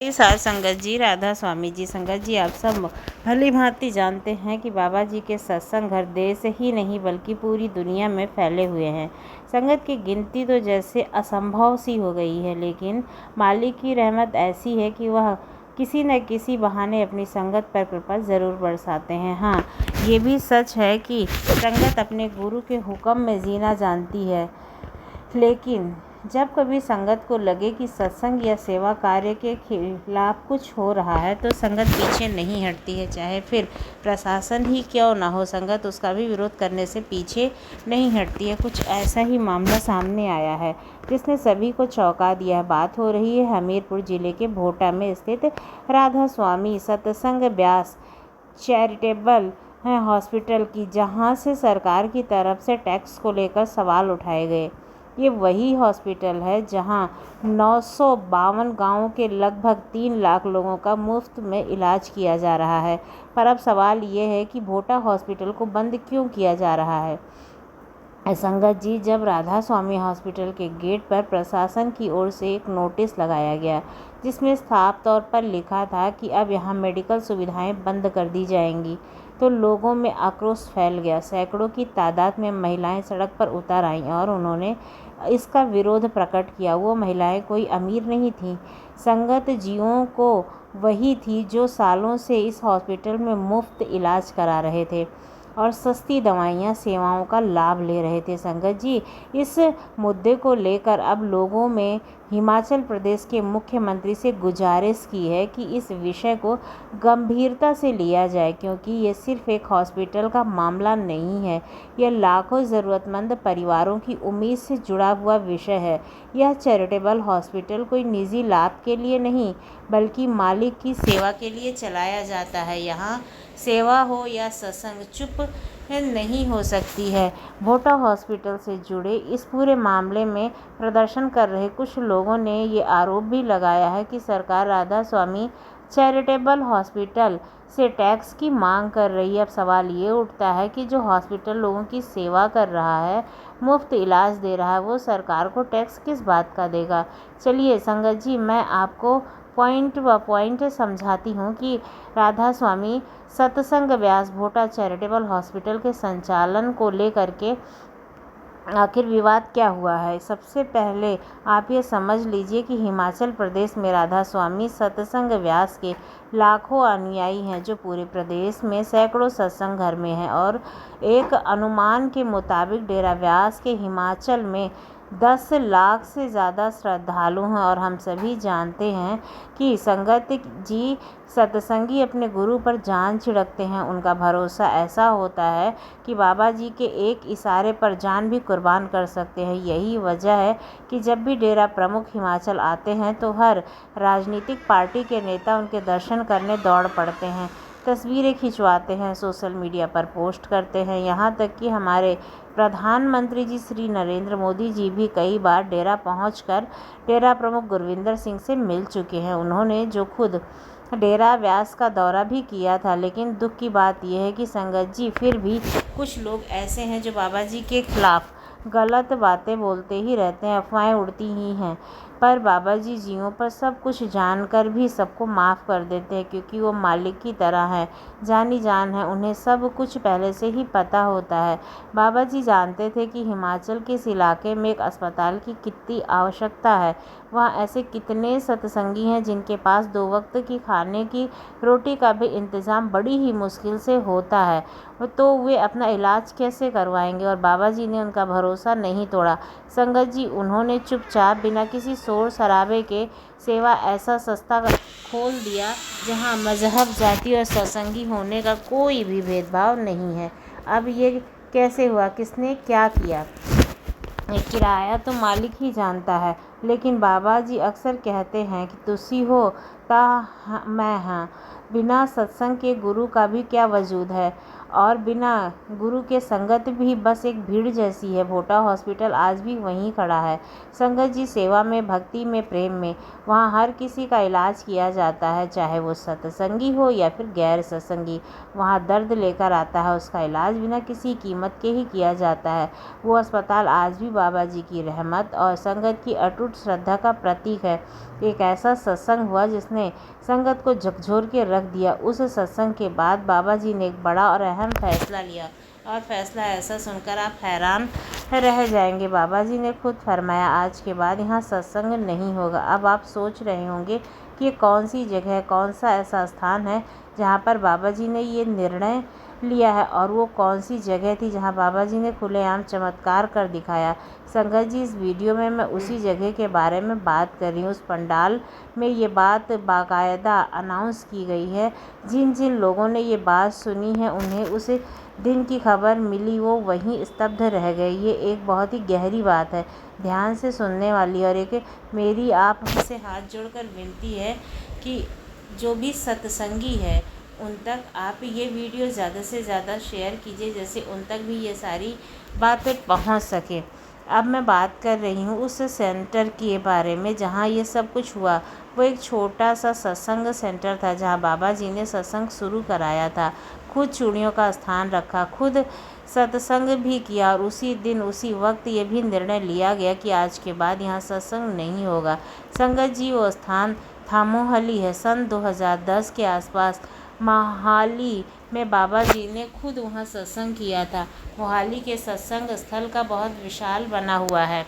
सार संगत जी, राधा स्वामी जी। संगत जी, आप सब भली भांति जानते हैं कि बाबा जी के सत्संग घर देश ही नहीं बल्कि पूरी दुनिया में फैले हुए हैं। संगत की गिनती तो जैसे असंभव सी हो गई है, लेकिन मालिक की रहमत ऐसी है कि वह किसी न किसी बहाने अपनी संगत पर कृपा ज़रूर बरसाते हैं। हाँ, ये भी सच है कि संगत अपने गुरु के हुक्म में जीना जानती है, लेकिन जब कभी संगत को लगे कि सत्संग या सेवा कार्य के खिलाफ कुछ हो रहा है तो संगत पीछे नहीं हटती है। चाहे फिर प्रशासन ही क्यों ना हो, संगत उसका भी विरोध करने से पीछे नहीं हटती है। कुछ ऐसा ही मामला सामने आया है जिसने सभी को चौंका दिया है। बात हो रही है हमीरपुर जिले के भोटा में स्थित राधा स्वामी सत्संग व्यास चैरिटेबल हॉस्पिटल की, जहां से सरकार की तरफ से टैक्स को लेकर सवाल उठाए गए। ये वही हॉस्पिटल है जहां 952 गांवों के लगभग 3 लाख लोगों का मुफ्त में इलाज किया जा रहा है। पर अब सवाल ये है कि भोटा हॉस्पिटल को बंद क्यों किया जा रहा है। संगत जी, जब राधा स्वामी हॉस्पिटल के गेट पर प्रशासन की ओर से एक नोटिस लगाया गया जिसमें साफ तौर पर लिखा था कि अब यहाँ मेडिकल सुविधाएं बंद कर दी जाएंगी, तो लोगों में आक्रोश फैल गया। सैकड़ों की तादाद में महिलाएं सड़क पर उतर आईं और उन्होंने इसका विरोध प्रकट किया। वो महिलाएं कोई अमीर नहीं थीं, संगत जियों को वही थी जो सालों से इस हॉस्पिटल में मुफ्त इलाज करा रहे थे और सस्ती दवाइयाँ सेवाओं का लाभ ले रहे थे। संगत जी, इस मुद्दे को लेकर अब लोगों में हिमाचल प्रदेश के मुख्यमंत्री से गुजारिश की है कि इस विषय को गंभीरता से लिया जाए, क्योंकि ये सिर्फ एक हॉस्पिटल का मामला नहीं है, यह लाखों ज़रूरतमंद परिवारों की उम्मीद से जुड़ा हुआ विषय है। यह चैरिटेबल हॉस्पिटल कोई निजी लाभ के लिए नहीं बल्कि मालिक की सेवा के लिए चलाया जाता है। यहाँ सेवा हो या सत्संग चुप नहीं हो सकती है। भोटा हॉस्पिटल से जुड़े इस पूरे मामले में प्रदर्शन कर रहे कुछ लोगों ने ये आरोप भी लगाया है कि सरकार राधा स्वामी चैरिटेबल हॉस्पिटल से टैक्स की मांग कर रही है। अब सवाल ये उठता है कि जो हॉस्पिटल लोगों की सेवा कर रहा है, मुफ्त इलाज दे रहा है, वो सरकार को टैक्स किस बात का देगा। चलिए संगत जी, मैं आपको पॉइंट व पॉइंट समझाती हूँ कि राधा स्वामी सत्संग व्यास भोटा चैरिटेबल हॉस्पिटल के संचालन को लेकर के आखिर विवाद क्या हुआ है। सबसे पहले आप ये समझ लीजिए कि हिमाचल प्रदेश में राधा स्वामी सत्संग व्यास के लाखों अनुयायी हैं, जो पूरे प्रदेश में सैकड़ों सत्संग घर में हैं और एक अनुमान के मुताबिक डेरा व्यास के हिमाचल में 10 लाख से ज़्यादा श्रद्धालु हैं। और हम सभी जानते हैं कि संगत जी सत्संगी अपने गुरु पर जान छिड़कते हैं। उनका भरोसा ऐसा होता है कि बाबा जी के एक इशारे पर जान भी कुर्बान कर सकते हैं। यही वजह है कि जब भी डेरा प्रमुख हिमाचल आते हैं तो हर राजनीतिक पार्टी के नेता उनके दर्शन करने दौड़ पड़ते हैं, तस्वीरें खिंचवाते हैं, सोशल मीडिया पर पोस्ट करते हैं। यहाँ तक कि हमारे प्रधानमंत्री जी श्री नरेंद्र मोदी जी भी कई बार डेरा पहुंचकर डेरा प्रमुख गुरविंदर सिंह से मिल चुके हैं। उन्होंने जो खुद डेरा व्यास का दौरा भी किया था। लेकिन दुख की बात यह है कि संगत जी, फिर भी कुछ लोग ऐसे हैं जो बाबा जी के खिलाफ गलत बातें बोलते ही रहते हैं, अफवाहें उड़ती ही हैं, पर बाबा जी जियों पर सब कुछ जानकर भी सबको माफ़ कर देते हैं, क्योंकि वो मालिक की तरह है, जानी जान है, उन्हें सब कुछ पहले से ही पता होता है। बाबा जी जानते थे कि हिमाचल के इस इलाके में एक अस्पताल की कितनी आवश्यकता है। वहाँ ऐसे कितने सत्संगी हैं जिनके पास 2 वक्त की खाने की रोटी का भी इंतज़ाम बड़ी ही मुश्किल से होता है, तो वे अपना इलाज कैसे करवाएंगे। और बाबा जी ने उनका भरोसा नहीं तोड़ा। संगत जी, उन्होंने चुपचाप बिना किसी शोर शराबे के सेवा ऐसा सस्ता खोल दिया जहां मजहब, जाति और सत्संगी होने का कोई भी भेदभाव नहीं है। अब ये कैसे हुआ, किसने क्या किया, किराया तो मालिक ही जानता है, लेकिन बाबा जी अक्सर कहते हैं कि तुसी हो ता मैं हाँ। बिना सत्संग के गुरु का भी क्या वजूद है, और बिना गुरु के संगत भी बस एक भीड़ जैसी है। भोटा हॉस्पिटल आज भी वहीं खड़ा है। संगत जी, सेवा में, भक्ति में, प्रेम में, वहाँ हर किसी का इलाज किया जाता है, चाहे वो सत्संगी हो या फिर गैर सत्संगी। वहाँ दर्द लेकर आता है, उसका इलाज बिना किसी कीमत के ही किया जाता है। वो अस्पताल आज भी बाबा जी की रहमत और संगत की अटूट अटूट श्रद्धा का प्रतीक है। एक ऐसा सत्संग हुआ जिसने संगत को झकझोर के रख दिया। उस सत्संग के बाद बाबा जी ने एक बड़ा और अहम फैसला लिया, और फैसला ऐसा सुनकर आप हैरान रह जाएंगे। बाबा जी ने खुद फरमाया, आज के बाद यहाँ सत्संग नहीं होगा। अब आप सोच रहे होंगे कि ये कौन सी जगह है, कौन सा ऐसा स्थान है जहाँ पर बाबा जी ने ये निर्णय लिया है, और वो कौन सी जगह थी जहाँ बाबा जी ने खुलेआम चमत्कार कर दिखाया। संगत जी, इस वीडियो में मैं उसी जगह के बारे में बात कर रही हूँ। उस पंडाल में ये बात बाकायदा अनाउंस की गई है। जिन जिन लोगों ने ये बात सुनी है, उन्हें उस दिन की खबर मिली, वो वहीं स्तब्ध रह गए। ये एक बहुत ही गहरी बात है, ध्यान से सुनने वाली। और एक मेरी आप से हाथ जोड़कर विनती है कि जो भी सत्संगी है उन तक आप ये वीडियो ज़्यादा से ज़्यादा शेयर कीजिए, जैसे उन तक भी ये सारी बातें पहुंच सके। अब मैं बात कर रही हूँ उस सेंटर के बारे में जहाँ ये सब कुछ हुआ। वो एक छोटा सा सत्संग सेंटर था जहाँ बाबा जी ने सत्संग शुरू कराया था। खुद चूड़ियों का स्थान रखा, खुद सत्संग भी किया, और उसी दिन उसी वक्त ये भी निर्णय लिया गया कि आज के बाद यहाँ सत्संग नहीं होगा। संगत जी, वो स्थान था मोहाली है। सन 2010 के आसपास मोहाली में बाबा जी ने खुद वहाँ सत्संग किया था। मोहाली के सत्संग स्थल का बहुत विशाल बना हुआ है,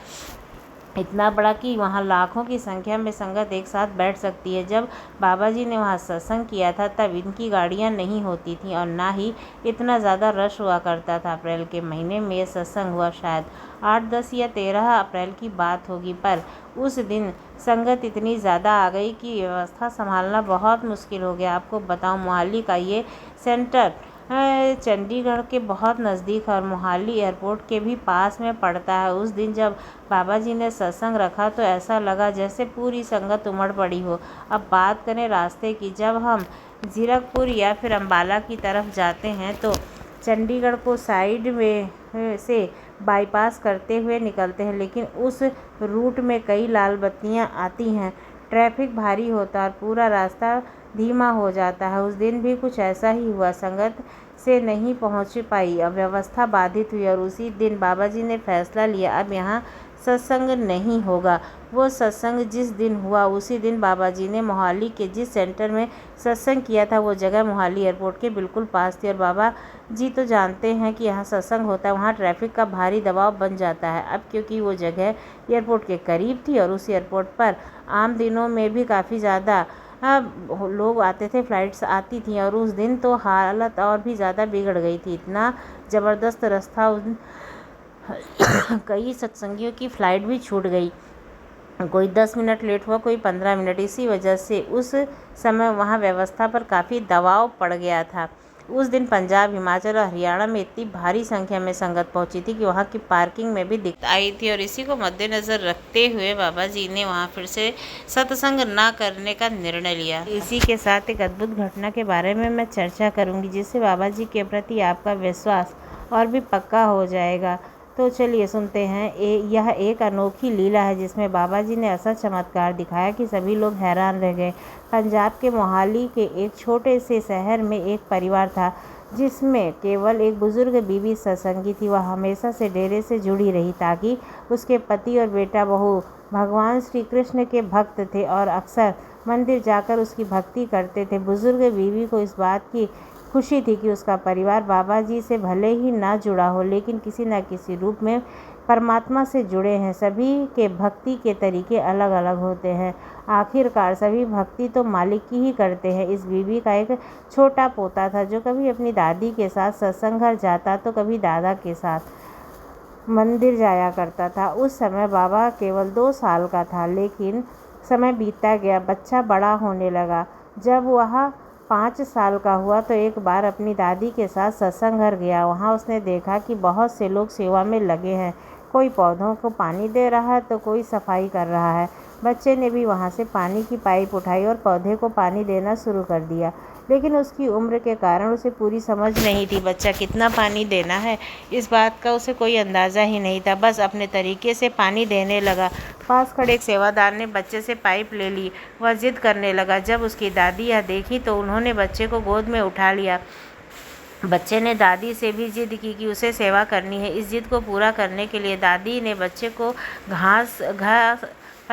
इतना बड़ा कि वहाँ लाखों की संख्या में संगत एक साथ बैठ सकती है। जब बाबा जी ने वहाँ सत्संग किया था तब इनकी गाड़ियाँ नहीं होती थी और ना ही इतना ज़्यादा रश हुआ करता था। अप्रैल के महीने में ये सत्संग हुआ, शायद 8, 10 या 13 अप्रैल की बात होगी। पर उस दिन संगत इतनी ज़्यादा आ गई कि व्यवस्था संभालना बहुत मुश्किल हो गया। आपको बताऊँ, मोहाली का ये सेंटर चंडीगढ़ के बहुत नज़दीक और मोहाली एयरपोर्ट के भी पास में पड़ता है। उस दिन जब बाबा जी ने सत्संग रखा तो ऐसा लगा जैसे पूरी संगत उमड़ पड़ी हो। अब बात करें रास्ते की, जब हम जीरकपुर या फिर अम्बाला की तरफ जाते हैं तो चंडीगढ़ को साइड में से बाईपास करते हुए निकलते हैं, लेकिन उस रूट में कई लाल बत्तियां आती हैं, ट्रैफिक भारी होता है और पूरा रास्ता धीमा हो जाता है। उस दिन भी कुछ ऐसा ही हुआ, संगत से नहीं पहुंच पाई, अव्यवस्था बाधित हुई और उसी दिन बाबा जी ने फैसला लिया, अब यहाँ सत्संग नहीं होगा। वो सत्संग जिस दिन हुआ उसी दिन बाबा जी ने मोहाली के जिस सेंटर में सत्संग किया था वो जगह मोहाली एयरपोर्ट के बिल्कुल पास थी। और बाबा जी तो जानते हैं कि यहाँ सत्संग होता है, वहाँ ट्रैफिक का भारी दबाव बन जाता है। अब क्योंकि वो जगह एयरपोर्ट के करीब थी और उस एयरपोर्ट पर आम दिनों में भी काफ़ी ज़्यादा लोग आते थे, फ़्लाइट्स आती थी, और उस दिन तो हालत और भी ज़्यादा बिगड़ गई थी। इतना ज़बरदस्त रास्ता, कई सत्संगियों की फ़्लाइट भी छूट गई, कोई 10 मिनट लेट हुआ, कोई 15 मिनट। इसी वजह से उस समय वहाँ व्यवस्था पर काफ़ी दबाव पड़ गया था। उस दिन पंजाब, हिमाचल और हरियाणा में इतनी भारी संख्या में संगत पहुंची थी कि वहाँ की पार्किंग में भी दिक्कत आई थी, और इसी को मद्देनज़र रखते हुए बाबा जी ने वहाँ फिर से सत्संग ना करने का निर्णय लिया। इसी के साथ एक अद्भुत घटना के बारे में मैं चर्चा करूँगी, जिससे बाबा जी के प्रति आपका विश्वास और भी पक्का हो जाएगा। तो चलिए सुनते हैं। यह एक अनोखी लीला है जिसमें बाबा जी ने ऐसा चमत्कार दिखाया कि सभी लोग हैरान रह गए। पंजाब के मोहाली के एक छोटे से शहर में एक परिवार था जिसमें केवल एक बुजुर्ग बीवी सत्संगी थी। वह हमेशा से डेरे से जुड़ी रही ताकि उसके पति और बेटा बहू भगवान श्री कृष्ण के भक्त थे और अक्सर मंदिर जाकर उसकी भक्ति करते थे। बुजुर्ग बीवी को इस बात की खुशी थी कि उसका परिवार बाबा जी से भले ही ना जुड़ा हो, लेकिन किसी न किसी रूप में परमात्मा से जुड़े हैं। सभी के भक्ति के तरीके अलग अलग होते हैं, आखिरकार सभी भक्ति तो मालिक की ही करते हैं। इस बीवी का एक छोटा पोता था जो कभी अपनी दादी के साथ सत्संग घर जाता तो कभी दादा के साथ मंदिर जाया करता था। उस समय बाबा केवल 2 साल का था, लेकिन समय बीतता गया, बच्चा बड़ा होने लगा। जब वह 5 साल का हुआ तो एक बार अपनी दादी के साथ सत्संग घर गया। वहाँ उसने देखा कि बहुत से लोग सेवा में लगे हैं, कोई पौधों को पानी दे रहा है तो कोई सफाई कर रहा है। बच्चे ने भी वहाँ से पानी की पाइप उठाई और पौधे को पानी देना शुरू कर दिया, लेकिन उसकी उम्र के कारण उसे पूरी समझ नहीं थी बच्चा कितना पानी देना है, इस बात का उसे कोई अंदाज़ा ही नहीं था। बस अपने तरीके से पानी देने लगा। पास खड़े एक सेवादार ने बच्चे से पाइप ले ली। वह जिद करने लगा। जब उसकी दादी यह देखी तो उन्होंने बच्चे को गोद में उठा लिया। बच्चे ने दादी से भी जिद की कि उसे सेवा करनी है। इस जिद को पूरा करने के लिए दादी ने बच्चे को घास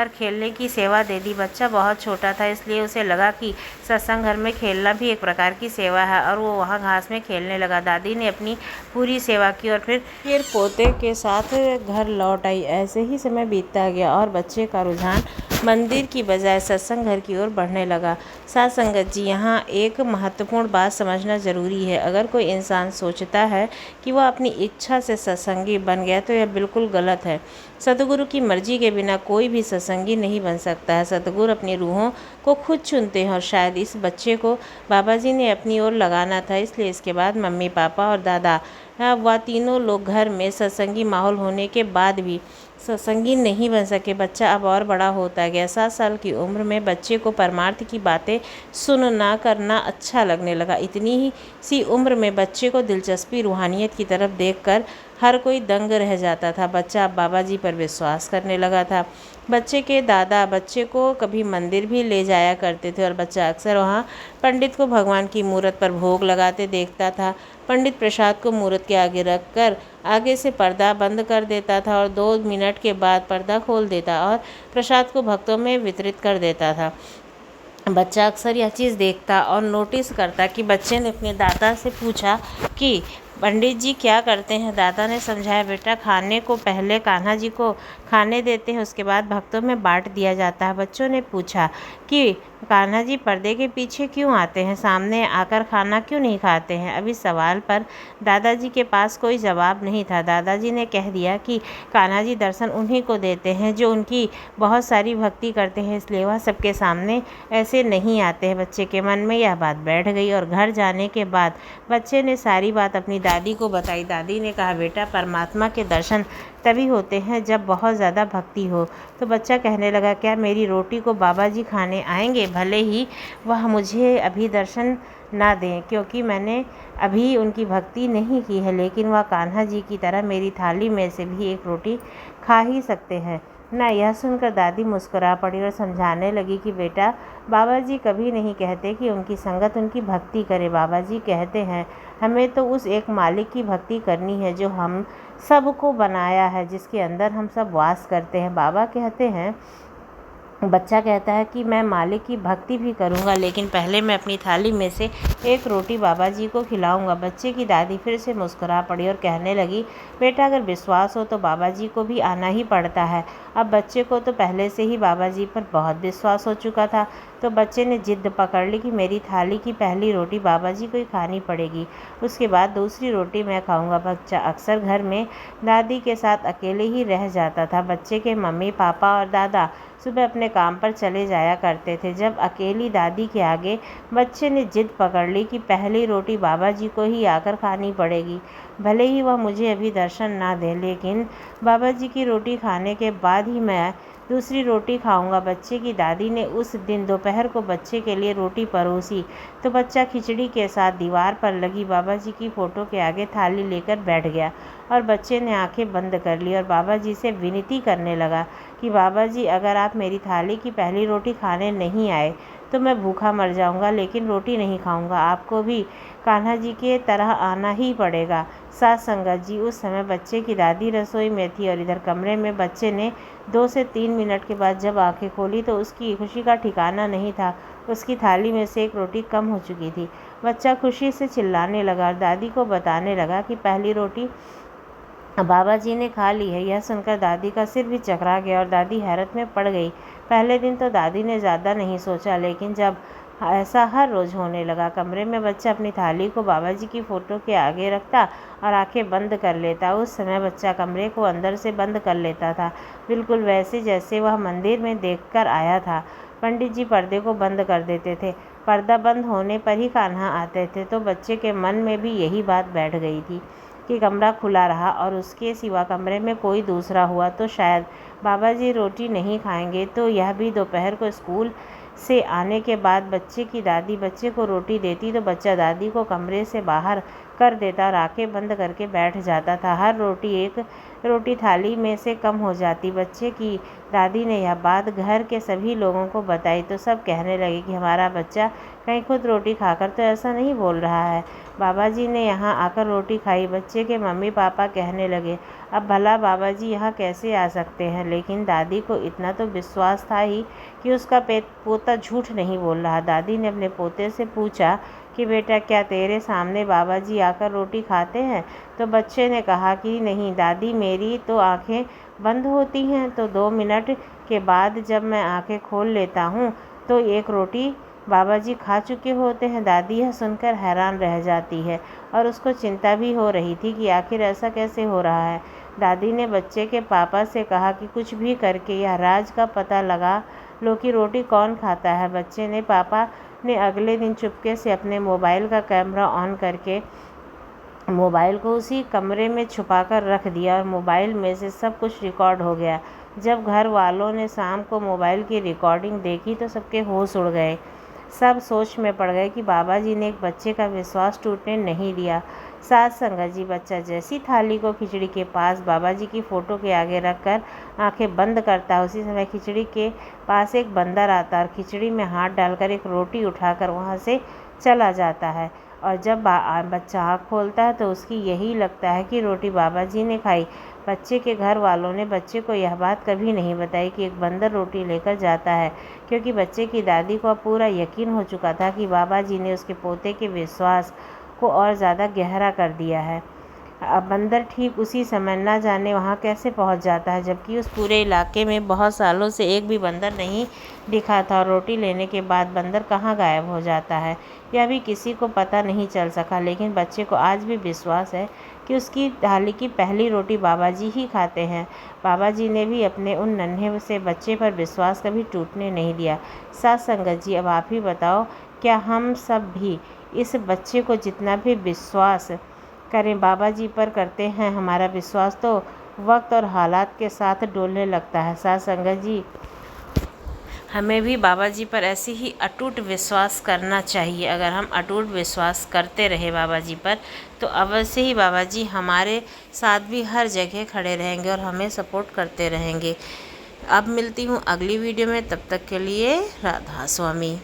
पर खेलने की सेवा दे दी। बच्चा बहुत छोटा था, इसलिए उसे लगा कि सत्संग घर में खेलना भी एक प्रकार की सेवा है, और वो वहाँ घास में खेलने लगा। दादी ने अपनी पूरी सेवा की और फिर पोते के साथ घर लौट आई। ऐसे ही समय बीतता गया और बच्चे का रुझान मंदिर की बजाय सत्संग घर की ओर बढ़ने लगा। साथ संगत जी, यहाँ एक महत्वपूर्ण बात समझना ज़रूरी है। अगर कोई इंसान सोचता है कि वह अपनी इच्छा से सत्संगी बन गया तो यह बिल्कुल गलत है। सतगुरु की मर्जी के बिना कोई भी सत्संगी नहीं बन सकता है। सतगुरु अपनी रूहों को खुद चुनते हैं, और शायद इस बच्चे को बाबा जी ने अपनी ओर लगाना था, इसलिए इसके बाद मम्मी पापा और दादा वह तीनों लोग घर में सत्संगी माहौल होने के बाद भी सत्संगी नहीं बन सके। बच्चा अब और बड़ा होता गया। 7 साल की उम्र में बच्चे को परमार्थ की बातें सुनना करना अच्छा लगने लगा। इतनी ही सी उम्र में बच्चे को दिलचस्पी रूहानियत की तरफ देखकर हर कोई दंग रह जाता था। बच्चा अब बाबा जी पर विश्वास करने लगा था। बच्चे के दादा बच्चे को कभी मंदिर भी ले जाया करते थे, और बच्चा अक्सर वहाँ पंडित को भगवान की मूरत पर भोग लगाते देखता था। पंडित प्रसाद को मूरत के आगे रखकर आगे से पर्दा बंद कर देता था और 2 मिनट के बाद पर्दा खोल देता और प्रसाद को भक्तों में वितरित कर देता था। बच्चा अक्सर यह चीज़ देखता और नोटिस करता कि बच्चे ने अपने दादा से पूछा कि पंडित जी क्या करते हैं। दादा ने समझाया, बेटा खाने को पहले कान्हा जी को खाने देते हैं, उसके बाद भक्तों में बांट दिया जाता है। बच्चों ने पूछा कि कान्हा जी पर्दे के पीछे क्यों आते हैं, सामने आकर खाना क्यों नहीं खाते हैं। अब इस सवाल पर दादाजी के पास कोई जवाब नहीं था। दादाजी ने कह दिया कि कान्हा जी दर्शन उन्हीं को देते हैं जो उनकी बहुत सारी भक्ति करते हैं, इसलिए वह सबके सामने ऐसे नहीं आते हैं। बच्चे के मन में यह बात बैठ गई, और घर जाने के बाद बच्चे ने सारी बात अपनी दादी को बताई। दादी ने कहा, बेटा परमात्मा के दर्शन तभी होते हैं जब बहुत ज़्यादा भक्ति हो। तो बच्चा कहने लगा, क्या मेरी रोटी को बाबा जी खाने आएंगे, भले ही वह मुझे अभी दर्शन ना दें, क्योंकि मैंने अभी उनकी भक्ति नहीं की है, लेकिन वह कान्हा जी की तरह मेरी थाली में से भी एक रोटी खा ही सकते हैं ना। यह सुनकर दादी मुस्कुरा पड़ी और समझाने लगी कि बेटा बाबा जी कभी नहीं कहते कि उनकी संगत उनकी भक्ति करे। बाबा जी कहते हैं हमें तो उस एक मालिक की भक्ति करनी है जो हम सबको बनाया है, जिसके अंदर हम सब वास करते हैं। बाबा कहते हैं, बच्चा कहता है कि मैं मालिक की भक्ति भी करूंगा, लेकिन पहले मैं अपनी थाली में से एक रोटी बाबा जी को खिलाऊंगा। बच्चे की दादी फिर से मुस्कुरा पड़ी और कहने लगी, बेटा अगर विश्वास हो तो बाबा जी को भी आना ही पड़ता है। अब बच्चे को तो पहले से ही बाबा जी पर बहुत विश्वास हो चुका था, तो बच्चे ने जिद पकड़ ली कि मेरी थाली की पहली रोटी बाबा जी को ही खानी पड़ेगी, उसके बाद दूसरी रोटी मैं खाऊंगा। बच्चा अक्सर घर में दादी के साथ अकेले ही रह जाता था। बच्चे के मम्मी पापा और दादा सुबह अपने काम पर चले जाया करते थे। जब अकेली दादी के आगे बच्चे ने जिद पकड़ ली कि पहली रोटी बाबा जी को ही आकर खानी पड़ेगी, भले ही वह मुझे अभी दर्शन ना दे, लेकिन बाबा जी की रोटी खाने के बाद ही मैं दूसरी रोटी खाऊंगा। बच्चे की दादी ने उस दिन दोपहर को बच्चे के लिए रोटी परोसी, तो बच्चा खिचड़ी के साथ दीवार पर लगी बाबा जी की फ़ोटो के आगे थाली लेकर बैठ गया, और बच्चे ने आंखें बंद कर ली और बाबा जी से विनती करने लगा कि बाबा जी अगर आप मेरी थाली की पहली रोटी खाने नहीं आए तो मैं भूखा मर जाऊंगा, लेकिन रोटी नहीं खाऊंगा। आपको भी कान्हा जी के तरह आना ही पड़ेगा। साथ संगत जी, उस समय बच्चे की दादी रसोई में थी, और इधर कमरे में बच्चे ने 2 से 3 मिनट के बाद जब आंखें खोली तो उसकी खुशी का ठिकाना नहीं था। उसकी थाली में से एक रोटी कम हो चुकी थी। बच्चा खुशी से चिल्लाने लगा और दादी को बताने लगा कि पहली रोटी बाबा जी ने खा ली है। यह सुनकर दादी का सिर भी चकरा गया और दादी हैरत में पड़ गई। पहले दिन तो दादी ने ज़्यादा नहीं सोचा, लेकिन जब ऐसा हर रोज़ होने लगा, कमरे में बच्चा अपनी थाली को बाबा जी की फ़ोटो के आगे रखता और आंखें बंद कर लेता। उस समय बच्चा कमरे को अंदर से बंद कर लेता था, बिल्कुल वैसे जैसे वह मंदिर में देखकर आया था। पंडित जी पर्दे को बंद कर देते थे। पर्दा बंद होने पर ही कान्हा आते थे। तो बच्चे के मन में भी यही बात बैठ गई थी कि कमरा खुला रहा और उसके सिवा कमरे में कोई दूसरा हुआ तो शायद बाबा जी रोटी नहीं खाएंगे। तो यह भी दोपहर को स्कूल से आने के बाद बच्चे की दादी बच्चे को रोटी देती तो बच्चा दादी को कमरे से बाहर कर देता और आंखें बंद करके बैठ जाता था। हर एक रोटी थाली में से कम हो जाती। बच्चे की दादी ने यह बात घर के सभी लोगों को बताई तो सब कहने लगे कि हमारा बच्चा कहीं खुद रोटी खाकर तो ऐसा नहीं बोल रहा है। बाबा जी ने यहाँ आकर रोटी खाई। बच्चे के मम्मी पापा कहने लगे, अब भला बाबा जी यहाँ कैसे आ सकते हैं। लेकिन दादी को इतना तो विश्वास था ही कि उसका पोता झूठ नहीं बोल रहा। दादी ने अपने पोते से पूछा कि बेटा, क्या तेरे सामने बाबा जी आकर रोटी खाते हैं। तो बच्चे ने कहा कि नहीं दादी, मेरी तो आंखें बंद होती हैं, तो 2 मिनट के बाद जब मैं आंखें खोल लेता हूँ तो एक रोटी बाबा जी खा चुके होते हैं। दादी यह सुनकर हैरान रह जाती है और उसको चिंता भी हो रही थी कि आखिर ऐसा कैसे हो रहा है। दादी ने बच्चे के पापा से कहा कि कुछ भी करके यह राज का पता लगा लो कि रोटी कौन खाता है। बच्चे ने पापा ने अगले दिन चुपके से अपने मोबाइल का कैमरा ऑन करके मोबाइल को उसी कमरे में छुपाकर रख दिया और मोबाइल में से सब कुछ रिकॉर्ड हो गया। जब घर वालों ने शाम को मोबाइल की रिकॉर्डिंग देखी तो सबके होश उड़ गए। सब सोच में पड़ गए कि बाबा जी ने एक बच्चे का विश्वास टूटने नहीं दिया। साथ संगत जी, बच्चा जैसी थाली को खिचड़ी के पास बाबा जी की फ़ोटो के आगे रखकर आंखें बंद करता है, उसी समय खिचड़ी के पास एक बंदर आता है और खिचड़ी में हाथ डालकर एक रोटी उठाकर वहाँ से चला जाता है। और जब बच्चा आँख खोलता है तो उसकी यही लगता है कि रोटी बाबा जी ने खाई। बच्चे के घर वालों ने बच्चे को यह बात कभी नहीं बताई कि एक बंदर रोटी लेकर जाता है, क्योंकि बच्चे की दादी को अब पूरा यकीन हो चुका था कि बाबा जी ने उसके पोते के विश्वास को और ज़्यादा गहरा कर दिया है। अब बंदर ठीक उसी समय न जाने वहाँ कैसे पहुँच जाता है, जबकि उस पूरे इलाके में बहुत सालों से एक भी बंदर नहीं दिखा था। और रोटी लेने के बाद बंदर कहाँ गायब हो जाता है यह भी किसी को पता नहीं चल सका। लेकिन बच्चे को आज भी विश्वास है कि उसकी थाली की पहली रोटी बाबा जी ही खाते हैं। बाबा जी ने भी अपने उन नन्हे से बच्चे पर विश्वास कभी टूटने नहीं दिया। साथ संगत जी, अब आप ही बताओ, क्या हम सब भी इस बच्चे को जितना भी विश्वास करें बाबा जी पर करते हैं? हमारा विश्वास तो वक्त और हालात के साथ डोलने लगता है। साथ संगत जी, हमें भी बाबा जी पर ऐसे ही अटूट विश्वास करना चाहिए। अगर हम अटूट विश्वास करते रहे बाबा जी पर तो अवश्य ही बाबा जी हमारे साथ भी हर जगह खड़े रहेंगे और हमें सपोर्ट करते रहेंगे। अब मिलती हूँ अगली वीडियो में, तब तक के लिए राधा स्वामी।